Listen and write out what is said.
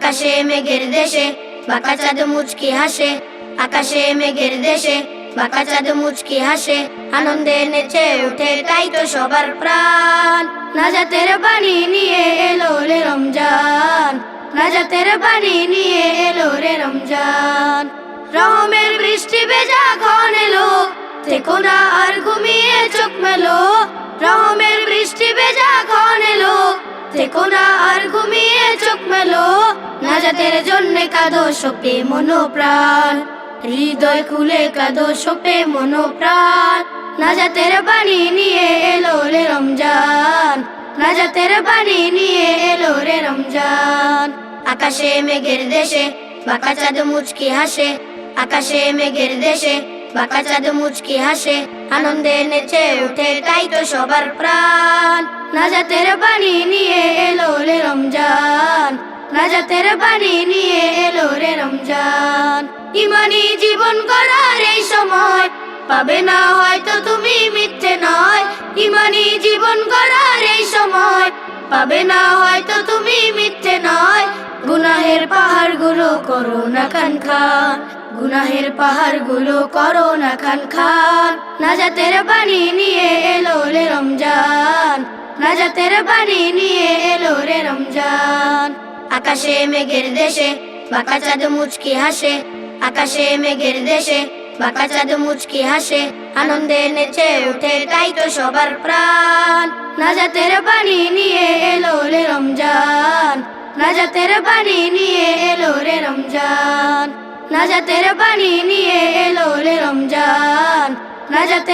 আকাশে মেঘের দেশে বাঁকা চাঁদ মুচকি হাসে, আকাশে মেঘের দেশে বাঁকা চাঁদ মুচকি হাসে, আনন্দে নেচে ওঠে তাই তো সবার প্রাণ। নাজাতের বাণী নিয়ে এলো রে রমজান, নাজাতের বাণী নিয়ে এলো রে রমজান। রহমের বৃষ্টি ভেজা ক্ষণ এলো, থেকো না আর ঘুমিয়ে চোখ মেলো। রহমের বৃষ্টি ভেজা ক্ষণ এলো, থেকো না আর ঘুমিয়ে চোখ মেলো। নাজাতের জন্যে কাঁদো শোকে মনোপ্রাণ, হৃদয় খুলে কাঁদো শোকে মনোপ্রাণ। নাজাতের বাণী নিয়ে এলো রে রমজান, নাজাতের বাণী নিয়ে এলো রে রমজান। আকাশে মেঘের দেশে বাঁকা চাঁদ মুচকি হাসে, আকাশে মেঘের দেশে বাঁকা চাঁদ মুচকি হাসে, আনন্দে নেচে ওঠে তাই তো সবার প্রাণ। নাজাতের বাণী নিয়ে এলো রে রমজান, নাজাতের বাণী নিয়ে এলো রে রমজান। ইমানি জীবন গড়ার এই সময় পাবে না হয়তো তুমি মিথ্যে নয়। ইমানি জীবন গড়ার এই সময় পাবে না হয়তো তুমি মিথ্যে নয়। গুনাহের পাহাড় গুলো করো না খান খান, গুনাহের পাহাড় গুলো করো না খান খান। নাজাতের বাণী নিয়ে এলো রে রমজান, নাজাতের বাণী নিয়ে এলো রে রমজান। আকাশে মেঘের দেশে বাঁকা চাঁদ মুচকি হাসে, আকাশে মেঘের দেশে বাঁকা চাঁদ মুচকি হাসে, আনন্দে নেচে ওঠে তাই তো সবার প্রাণ। নাজাতের বাণী নিয়ে এলো রে রমজান, নাজাতের বাণী নিয়ে এলো রে রমজান, নাজাতের বাণী নিয়ে এলো রে রমজান, নাজাতের